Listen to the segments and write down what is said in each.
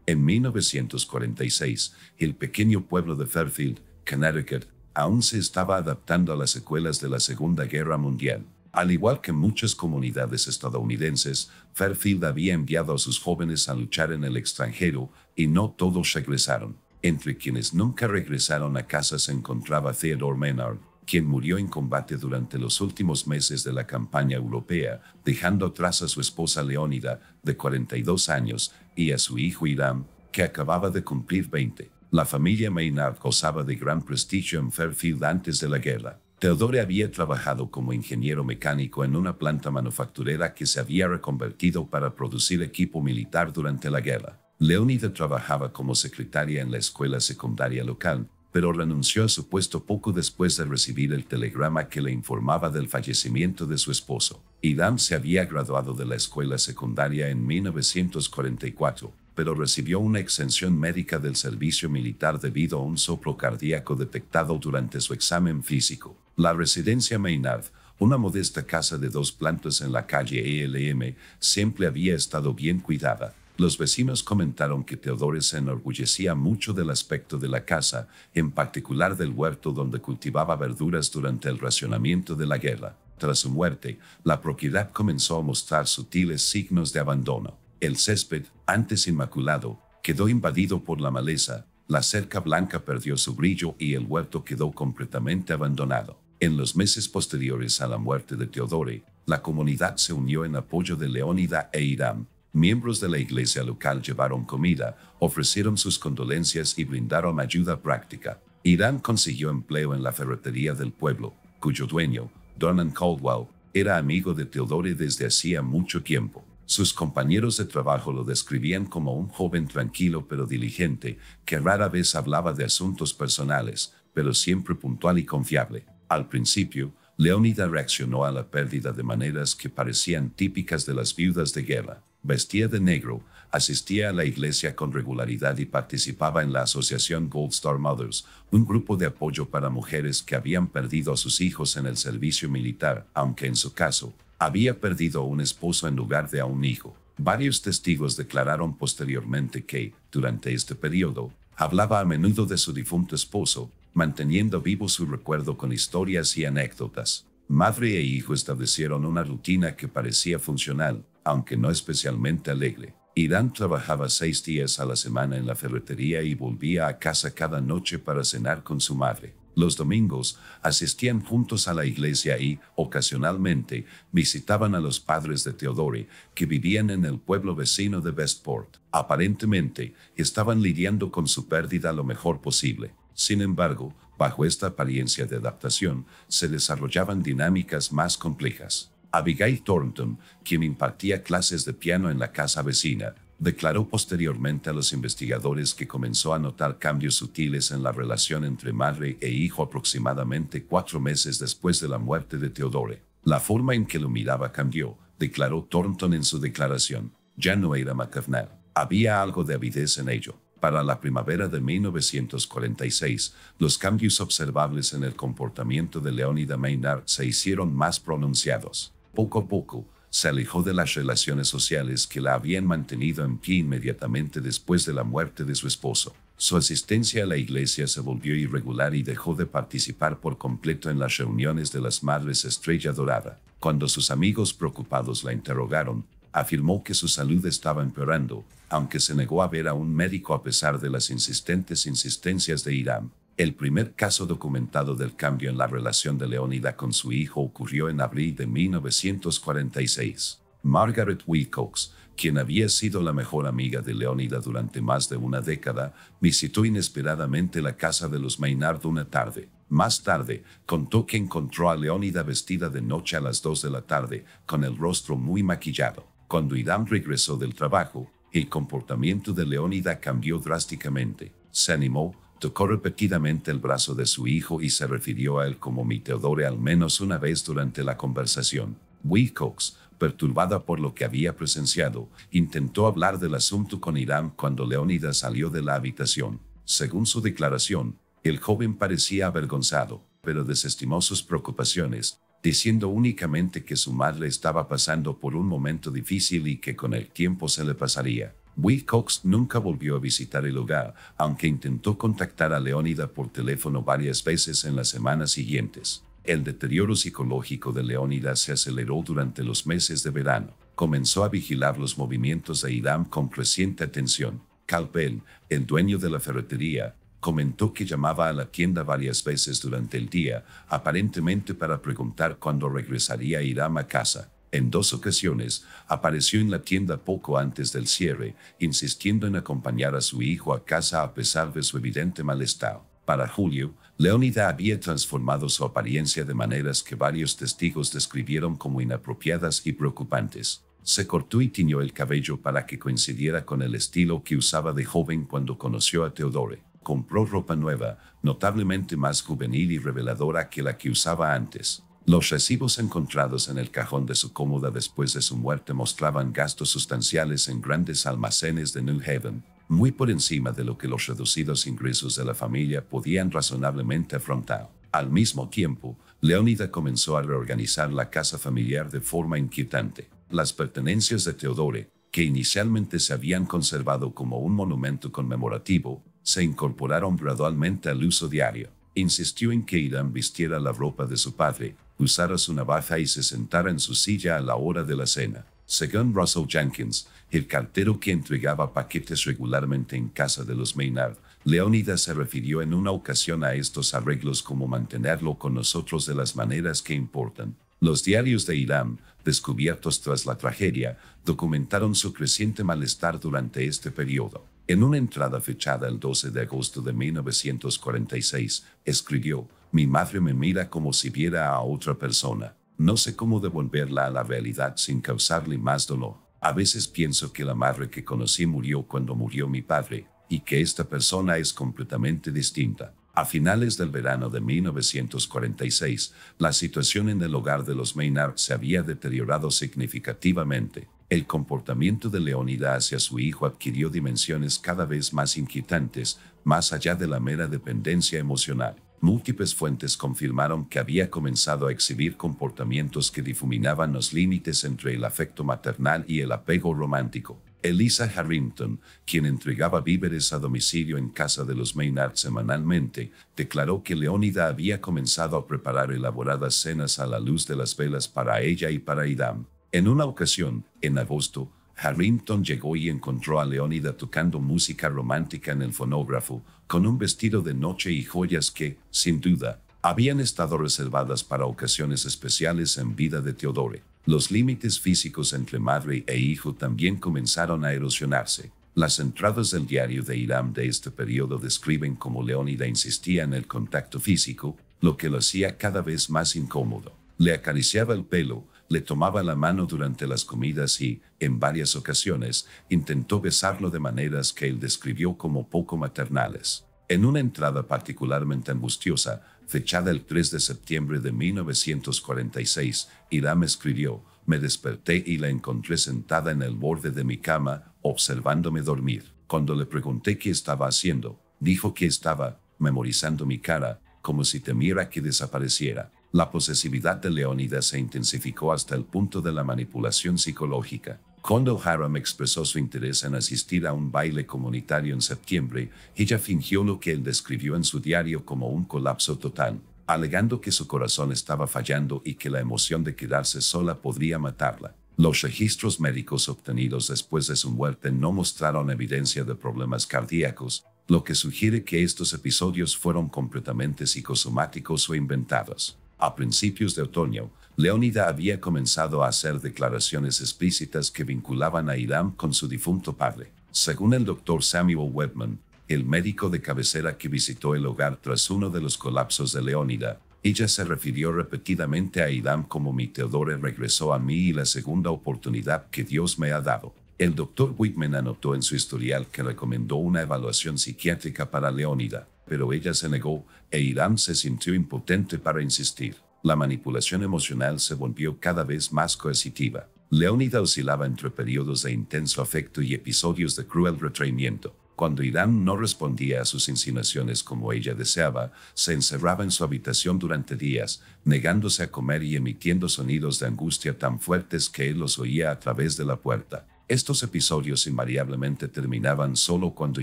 En 1946, el pequeño pueblo de Fairfield, Connecticut, aún se estaba adaptando a las secuelas de la Segunda Guerra Mundial. Al igual que muchas comunidades estadounidenses, Fairfield había enviado a sus jóvenes a luchar en el extranjero y no todos regresaron. Entre quienes nunca regresaron a casa se encontraba Theodore Maynard, quien murió en combate durante los últimos meses de la campaña europea, dejando atrás a su esposa Leónida, de 42 años, y a su hijo Hiram, que acababa de cumplir 20. La familia Maynard gozaba de gran prestigio en Fairfield antes de la guerra. Theodore había trabajado como ingeniero mecánico en una planta manufacturera que se había reconvertido para producir equipo militar durante la guerra. Leónida trabajaba como secretaria en la escuela secundaria local, pero renunció a su puesto poco después de recibir el telegrama que le informaba del fallecimiento de su esposo. Hiram se había graduado de la escuela secundaria en 1944, pero recibió una exención médica del servicio militar debido a un soplo cardíaco detectado durante su examen físico. La residencia Maynard, una modesta casa de 2 plantas en la calle ELM, siempre había estado bien cuidada. Los vecinos comentaron que Theodore se enorgullecía mucho del aspecto de la casa, en particular del huerto donde cultivaba verduras durante el racionamiento de la guerra. Tras su muerte, la propiedad comenzó a mostrar sutiles signos de abandono. El césped, antes inmaculado, quedó invadido por la maleza, la cerca blanca perdió su brillo y el huerto quedó completamente abandonado. En los meses posteriores a la muerte de Theodore, la comunidad se unió en apoyo de Leónida e Hiram. Miembros de la iglesia local llevaron comida, ofrecieron sus condolencias y brindaron ayuda práctica. Hiram consiguió empleo en la ferretería del pueblo, cuyo dueño, Donald Caldwell, era amigo de Theodore desde hacía mucho tiempo. Sus compañeros de trabajo lo describían como un joven tranquilo pero diligente, que rara vez hablaba de asuntos personales, pero siempre puntual y confiable. Al principio, Leónida reaccionó a la pérdida de maneras que parecían típicas de las viudas de guerra. Vestía de negro, asistía a la iglesia con regularidad y participaba en la asociación Gold Star Mothers, un grupo de apoyo para mujeres que habían perdido a sus hijos en el servicio militar, aunque en su caso, había perdido a un esposo en lugar de a un hijo. Varios testigos declararon posteriormente que, durante este periodo, hablaba a menudo de su difunto esposo, manteniendo vivo su recuerdo con historias y anécdotas. Madre e hijo establecieron una rutina que parecía funcional, aunque no especialmente alegre. Hiram trabajaba 6 días a la semana en la ferretería y volvía a casa cada noche para cenar con su madre. Los domingos asistían juntos a la iglesia y, ocasionalmente, visitaban a los padres de Theodore, que vivían en el pueblo vecino de Westport. Aparentemente, estaban lidiando con su pérdida lo mejor posible. Sin embargo, bajo esta apariencia de adaptación, se desarrollaban dinámicas más complejas. Abigail Thornton, quien impartía clases de piano en la casa vecina, declaró posteriormente a los investigadores que comenzó a notar cambios sutiles en la relación entre madre e hijo aproximadamente 4 meses después de la muerte de Theodore. La forma en que lo miraba cambió, declaró Thornton en su declaración. Ya no era maternal. Había algo de avidez en ello. Para la primavera de 1946, los cambios observables en el comportamiento de Leónida Maynard se hicieron más pronunciados. Poco a poco, se alejó de las relaciones sociales que la habían mantenido en pie inmediatamente después de la muerte de su esposo. Su asistencia a la iglesia se volvió irregular y dejó de participar por completo en las reuniones de las Madres Estrella Dorada. Cuando sus amigos preocupados la interrogaron, afirmó que su salud estaba empeorando, aunque se negó a ver a un médico a pesar de las insistentes insistencias de Hiram. El primer caso documentado del cambio en la relación de Leónida con su hijo ocurrió en abril de 1946. Margaret Wilcox, quien había sido la mejor amiga de Leónida durante más de una década, visitó inesperadamente la casa de los Maynard una tarde. Más tarde, contó que encontró a Leónida vestida de noche a las 2 de la tarde, con el rostro muy maquillado. Cuando Hiram regresó del trabajo, el comportamiento de Leónida cambió drásticamente. Se animó, tocó repetidamente el brazo de su hijo y se refirió a él como mi Theodore al menos una vez durante la conversación. Wilcox, perturbada por lo que había presenciado, intentó hablar del asunto con Hiram cuando Leónida salió de la habitación. Según su declaración, el joven parecía avergonzado, pero desestimó sus preocupaciones, diciendo únicamente que su madre estaba pasando por un momento difícil y que con el tiempo se le pasaría. Wilcox nunca volvió a visitar el hogar, aunque intentó contactar a Leónida por teléfono varias veces en las semanas siguientes. El deterioro psicológico de Leónida se aceleró durante los meses de verano. Comenzó a vigilar los movimientos de Hiram con creciente atención. Cal Bell, el dueño de la ferretería, comentó que llamaba a la tienda varias veces durante el día, aparentemente para preguntar cuándo regresaría Hiram a casa. En 2 ocasiones, apareció en la tienda poco antes del cierre, insistiendo en acompañar a su hijo a casa a pesar de su evidente malestar. Para julio, Leónida había transformado su apariencia de maneras que varios testigos describieron como inapropiadas y preocupantes. Se cortó y tiñó el cabello para que coincidiera con el estilo que usaba de joven cuando conoció a Theodore. Compró ropa nueva, notablemente más juvenil y reveladora que la que usaba antes. Los recibos encontrados en el cajón de su cómoda después de su muerte mostraban gastos sustanciales en grandes almacenes de New Haven, muy por encima de lo que los reducidos ingresos de la familia podían razonablemente afrontar. Al mismo tiempo, Leónida comenzó a reorganizar la casa familiar de forma inquietante. Las pertenencias de Theodore, que inicialmente se habían conservado como un monumento conmemorativo, se incorporaron gradualmente al uso diario. Insistió en que Hiram vistiera la ropa de su padre, usara su navaja y se sentara en su silla a la hora de la cena. Según Russell Jenkins, el cartero que entregaba paquetes regularmente en casa de los Maynard, Leónida se refirió en una ocasión a estos arreglos como mantenerlo con nosotros de las maneras que importan. Los diarios de Hiram, descubiertos tras la tragedia, documentaron su creciente malestar durante este periodo. En una entrada fechada el 12 de agosto de 1946, escribió: «Mi madre me mira como si viera a otra persona. No sé cómo devolverla a la realidad sin causarle más dolor. A veces pienso que la madre que conocí murió cuando murió mi padre, y que esta persona es completamente distinta». A finales del verano de 1946, la situación en el hogar de los Maynard se había deteriorado significativamente. El comportamiento de Leónida hacia su hijo adquirió dimensiones cada vez más inquietantes, más allá de la mera dependencia emocional. Múltiples fuentes confirmaron que había comenzado a exhibir comportamientos que difuminaban los límites entre el afecto maternal y el apego romántico. Eliza Harrington, quien entregaba víveres a domicilio en casa de los Maynard semanalmente, declaró que Leónida había comenzado a preparar elaboradas cenas a la luz de las velas para ella y para Hiram. En una ocasión, en agosto, Harrington llegó y encontró a Leónida tocando música romántica en el fonógrafo, con un vestido de noche y joyas que, sin duda, habían estado reservadas para ocasiones especiales en vida de Theodore. Los límites físicos entre madre e hijo también comenzaron a erosionarse. Las entradas del diario de Hiram de este periodo describen cómo Leónida insistía en el contacto físico, lo que lo hacía cada vez más incómodo. Le acariciaba el pelo, le tomaba la mano durante las comidas y, en varias ocasiones, intentó besarlo de maneras que él describió como poco maternales. En una entrada particularmente angustiosa, fechada el 3 de septiembre de 1946, Hiram escribió: «Me desperté y la encontré sentada en el borde de mi cama, observándome dormir. Cuando le pregunté qué estaba haciendo, dijo que estaba memorizando mi cara, como si temiera que desapareciera». La posesividad de Leónida se intensificó hasta el punto de la manipulación psicológica. Cuando Hiram expresó su interés en asistir a un baile comunitario en septiembre, ella fingió lo que él describió en su diario como un colapso total, alegando que su corazón estaba fallando y que la emoción de quedarse sola podría matarla. Los registros médicos obtenidos después de su muerte no mostraron evidencia de problemas cardíacos, lo que sugiere que estos episodios fueron completamente psicosomáticos o inventados. A principios de otoño, Leónida había comenzado a hacer declaraciones explícitas que vinculaban a Hiram con su difunto padre. Según el Dr. Samuel Webman, el médico de cabecera que visitó el hogar tras uno de los colapsos de Leónida, ella se refirió repetidamente a Hiram como «mi Theodore regresó a mí y la segunda oportunidad que Dios me ha dado». El Dr. Whitman anotó en su historial que recomendó una evaluación psiquiátrica para Leónida, pero ella se negó e Hiram se sintió impotente para insistir. La manipulación emocional se volvió cada vez más coercitiva. Leónida oscilaba entre periodos de intenso afecto y episodios de cruel retraimiento. Cuando Hiram no respondía a sus insinuaciones como ella deseaba, se encerraba en su habitación durante días, negándose a comer y emitiendo sonidos de angustia tan fuertes que él los oía a través de la puerta. Estos episodios invariablemente terminaban solo cuando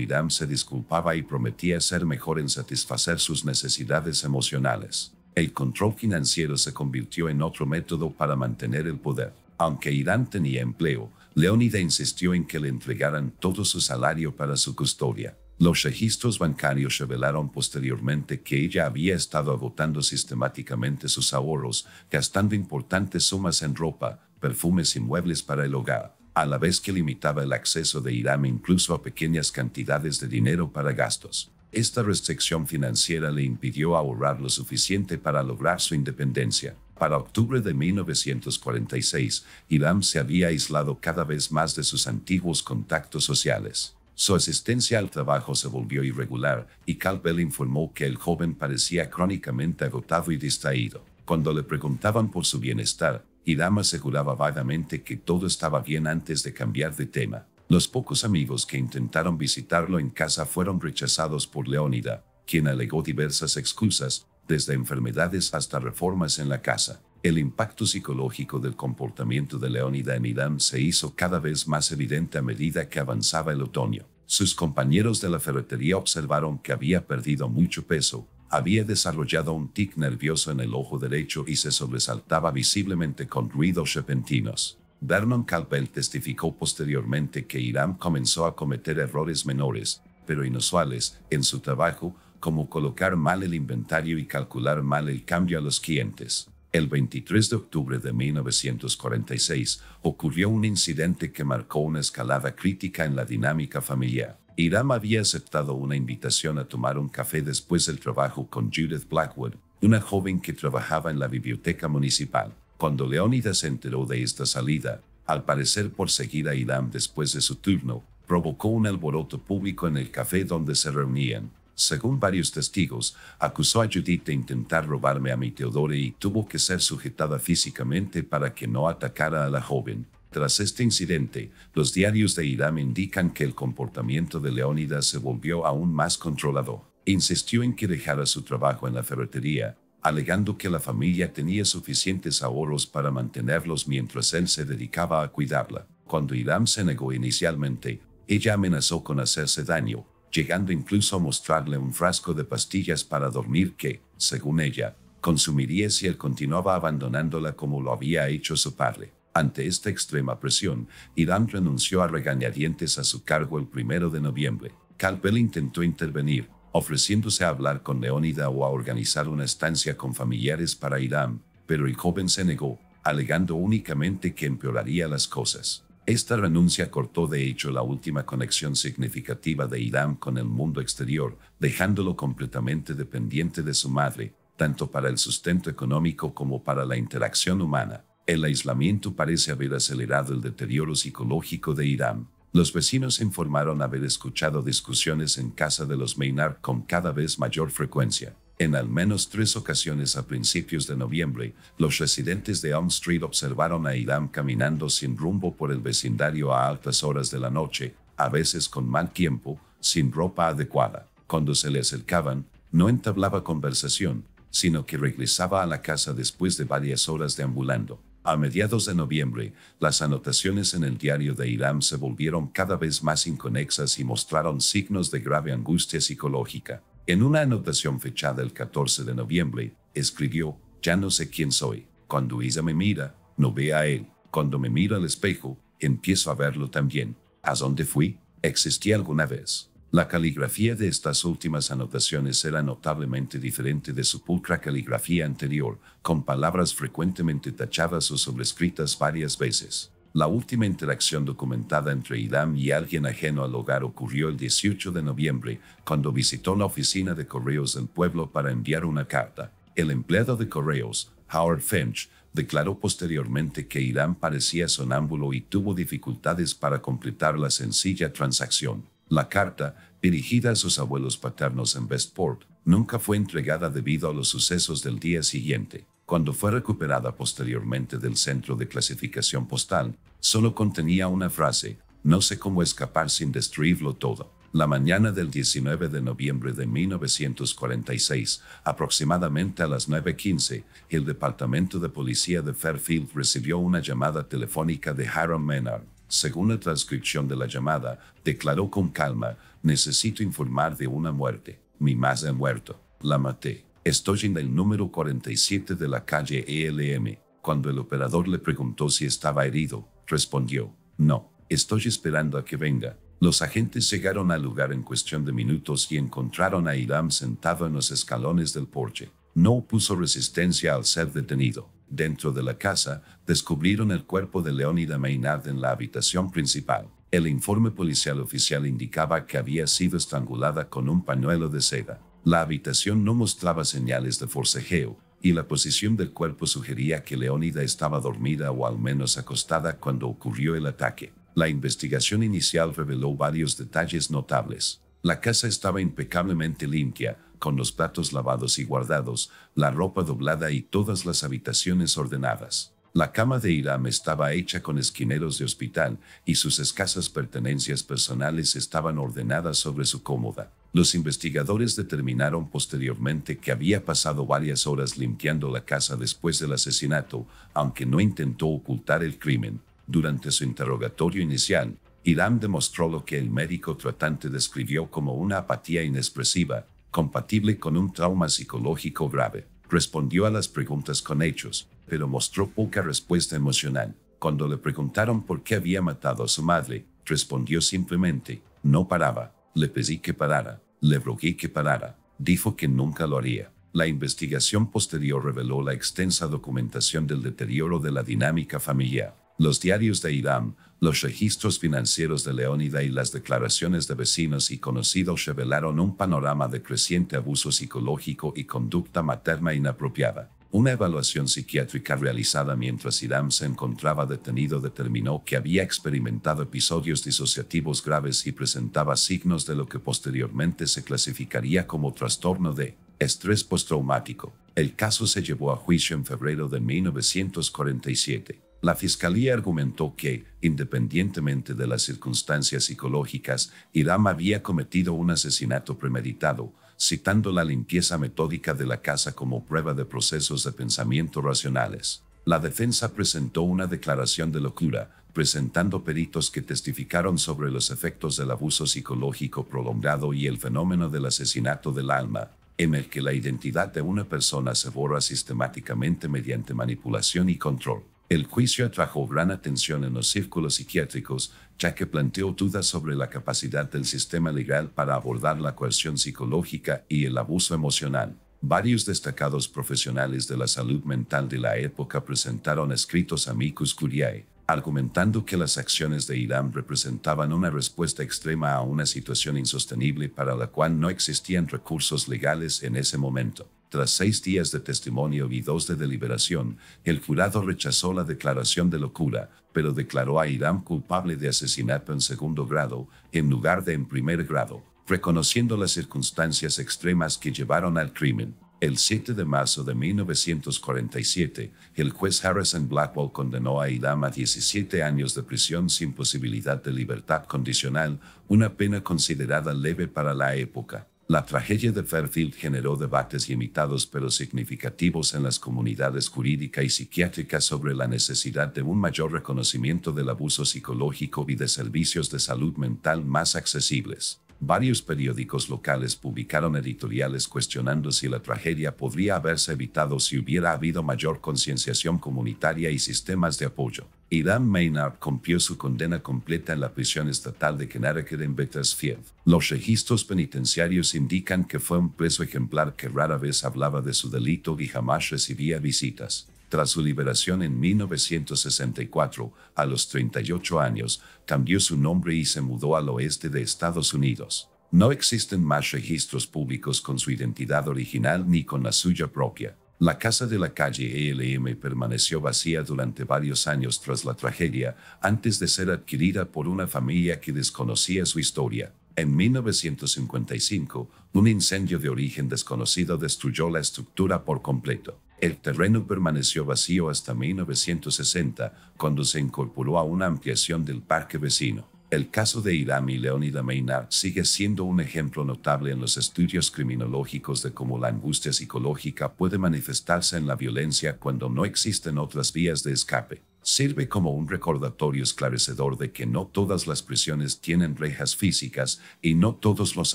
Hiram se disculpaba y prometía ser mejor en satisfacer sus necesidades emocionales. El control financiero se convirtió en otro método para mantener el poder. Aunque Hiram tenía empleo, Leónida insistió en que le entregaran todo su salario para su custodia. Los registros bancarios revelaron posteriormente que ella había estado agotando sistemáticamente sus ahorros, gastando importantes sumas en ropa, perfumes y muebles para el hogar, a la vez que limitaba el acceso de Hiram incluso a pequeñas cantidades de dinero para gastos. Esta restricción financiera le impidió ahorrar lo suficiente para lograr su independencia. Para octubre de 1946, Hiram se había aislado cada vez más de sus antiguos contactos sociales. Su asistencia al trabajo se volvió irregular y Caldwell informó que el joven parecía crónicamente agotado y distraído. Cuando le preguntaban por su bienestar, Hiram aseguraba vagamente que todo estaba bien antes de cambiar de tema. Los pocos amigos que intentaron visitarlo en casa fueron rechazados por Leónida, quien alegó diversas excusas, desde enfermedades hasta reformas en la casa. El impacto psicológico del comportamiento de Leónida en Hiram se hizo cada vez más evidente a medida que avanzaba el otoño. Sus compañeros de la ferretería observaron que había perdido mucho peso, había desarrollado un tic nervioso en el ojo derecho y se sobresaltaba visiblemente con ruidos repentinos. Vernon Caldwell testificó posteriormente que Hiram comenzó a cometer errores menores, pero inusuales, en su trabajo, como colocar mal el inventario y calcular mal el cambio a los clientes. El 23 de octubre de 1946 ocurrió un incidente que marcó una escalada crítica en la dinámica familiar. Hiram había aceptado una invitación a tomar un café después del trabajo con Judith Blackwood, una joven que trabajaba en la biblioteca municipal. Cuando Leónida se enteró de esta salida, al parecer por seguir a Hiram después de su turno, provocó un alboroto público en el café donde se reunían. Según varios testigos, acusó a Judith de intentar robarme a mi Theodore y tuvo que ser sujetada físicamente para que no atacara a la joven. Tras este incidente, los diarios de Hiram indican que el comportamiento de Leónida se volvió aún más controlador. Insistió en que dejara su trabajo en la ferretería, alegando que la familia tenía suficientes ahorros para mantenerlos mientras él se dedicaba a cuidarla. Cuando Hiram se negó inicialmente, ella amenazó con hacerse daño, llegando incluso a mostrarle un frasco de pastillas para dormir que, según ella, consumiría si él continuaba abandonándola como lo había hecho su padre. Ante esta extrema presión, Hiram renunció a regañadientes a su cargo el 1 de noviembre. Caldwell intentó intervenir, ofreciéndose a hablar con Leónida o a organizar una estancia con familiares para Hiram, pero el joven se negó, alegando únicamente que empeoraría las cosas. Esta renuncia cortó de hecho la última conexión significativa de Hiram con el mundo exterior, dejándolo completamente dependiente de su madre, tanto para el sustento económico como para la interacción humana. El aislamiento parece haber acelerado el deterioro psicológico de Hiram. Los vecinos informaron haber escuchado discusiones en casa de los Maynard con cada vez mayor frecuencia. En al menos 3 ocasiones a principios de noviembre, los residentes de Elm Street observaron a Hiram caminando sin rumbo por el vecindario a altas horas de la noche, a veces con mal tiempo, sin ropa adecuada. Cuando se le acercaban, no entablaba conversación, sino que regresaba a la casa después de varias horas deambulando. A mediados de noviembre, las anotaciones en el diario de Hiram se volvieron cada vez más inconexas y mostraron signos de grave angustia psicológica. En una anotación fechada el 14 de noviembre, escribió: «Ya no sé quién soy. Cuando Isa me mira, no ve a él. Cuando me miro al espejo, empiezo a verlo también. ¿A dónde fui? ¿Existí alguna vez?». La caligrafía de estas últimas anotaciones era notablemente diferente de su pulcra caligrafía anterior, con palabras frecuentemente tachadas o sobrescritas varias veces. La última interacción documentada entre Hiram y alguien ajeno al hogar ocurrió el 18 de noviembre, cuando visitó la oficina de correos del pueblo para enviar una carta. El empleado de correos, Howard Finch, declaró posteriormente que Hiram parecía sonámbulo y tuvo dificultades para completar la sencilla transacción. La carta, dirigida a sus abuelos paternos en Westport, nunca fue entregada debido a los sucesos del día siguiente. Cuando fue recuperada posteriormente del centro de clasificación postal, solo contenía una frase: «No sé cómo escapar sin destruirlo todo». La mañana del 19 de noviembre de 1946, aproximadamente a las 9:15, el Departamento de Policía de Fairfield recibió una llamada telefónica de Hiram Maynard. Según la transcripción de la llamada, declaró con calma: necesito informar de una muerte. Mi madre ha muerto. La maté. Estoy en el número 47 de la calle ELM. Cuando el operador le preguntó si estaba herido, respondió: no, estoy esperando a que venga. Los agentes llegaron al lugar en cuestión de minutos y encontraron a Hiram sentado en los escalones del porche. No opuso resistencia al ser detenido. Dentro de la casa, descubrieron el cuerpo de Leonida Maynard en la habitación principal. El informe policial oficial indicaba que había sido estrangulada con un pañuelo de seda. La habitación no mostraba señales de forcejeo, y la posición del cuerpo sugería que Leonida estaba dormida o al menos acostada cuando ocurrió el ataque. La investigación inicial reveló varios detalles notables. La casa estaba impecablemente limpia, con los platos lavados y guardados, la ropa doblada y todas las habitaciones ordenadas. La cama de Hiram estaba hecha con esquineros de hospital y sus escasas pertenencias personales estaban ordenadas sobre su cómoda. Los investigadores determinaron posteriormente que había pasado varias horas limpiando la casa después del asesinato, aunque no intentó ocultar el crimen. Durante su interrogatorio inicial, Hiram demostró lo que el médico tratante describió como una apatía inexpresiva, compatible con un trauma psicológico grave. Respondió a las preguntas con hechos, pero mostró poca respuesta emocional. Cuando le preguntaron por qué había matado a su madre, respondió simplemente: no paraba. Le pedí que parara. Le rogué que parara. Dijo que nunca lo haría. La investigación posterior reveló la extensa documentación del deterioro de la dinámica familiar. Los diarios de Hiram, los registros financieros de Leonida y las declaraciones de vecinos y conocidos revelaron un panorama de creciente abuso psicológico y conducta materna inapropiada. Una evaluación psiquiátrica realizada mientras Hiram se encontraba detenido determinó que había experimentado episodios disociativos graves y presentaba signos de lo que posteriormente se clasificaría como trastorno de estrés postraumático. El caso se llevó a juicio en febrero de 1947. La fiscalía argumentó que, independientemente de las circunstancias psicológicas, Hiram había cometido un asesinato premeditado, citando la limpieza metódica de la casa como prueba de procesos de pensamiento racionales. La defensa presentó una declaración de locura, presentando peritos que testificaron sobre los efectos del abuso psicológico prolongado y el fenómeno del asesinato del alma, en el que la identidad de una persona se borra sistemáticamente mediante manipulación y control. El juicio atrajo gran atención en los círculos psiquiátricos, ya que planteó dudas sobre la capacidad del sistema legal para abordar la coerción psicológica y el abuso emocional. Varios destacados profesionales de la salud mental de la época presentaron escritos amicus curiae, argumentando que las acciones de Hiram representaban una respuesta extrema a una situación insostenible para la cual no existían recursos legales en ese momento. Tras 6 días de testimonio y 2 de deliberación, el jurado rechazó la declaración de locura, pero declaró a Hiram culpable de asesinato en segundo grado, en lugar de en primer grado, reconociendo las circunstancias extremas que llevaron al crimen. El 7 de marzo de 1947, el juez Harrison Blackwell condenó a Hiram a 17 años de prisión sin posibilidad de libertad condicional, una pena considerada leve para la época. La tragedia de Fairfield generó debates limitados pero significativos en las comunidades jurídica y psiquiátrica sobre la necesidad de un mayor reconocimiento del abuso psicológico y de servicios de salud mental más accesibles. Varios periódicos locales publicaron editoriales cuestionando si la tragedia podría haberse evitado si hubiera habido mayor concienciación comunitaria y sistemas de apoyo. Hiram Maynard cumplió su condena completa en la prisión estatal de Connecticut en Bakersfield. Los registros penitenciarios indican que fue un preso ejemplar que rara vez hablaba de su delito y jamás recibía visitas. Tras su liberación en 1964, a los 38 años, cambió su nombre y se mudó al oeste de Estados Unidos. No existen más registros públicos con su identidad original ni con la suya propia. La casa de la calle ELM permaneció vacía durante varios años tras la tragedia, antes de ser adquirida por una familia que desconocía su historia. En 1955, un incendio de origen desconocido destruyó la estructura por completo. El terreno permaneció vacío hasta 1960, cuando se incorporó a una ampliación del parque vecino. El caso de Hiram y Leonida Maynard sigue siendo un ejemplo notable en los estudios criminológicos de cómo la angustia psicológica puede manifestarse en la violencia cuando no existen otras vías de escape. Sirve como un recordatorio esclarecedor de que no todas las prisiones tienen rejas físicas y no todos los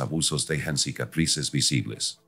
abusos dejan cicatrices visibles.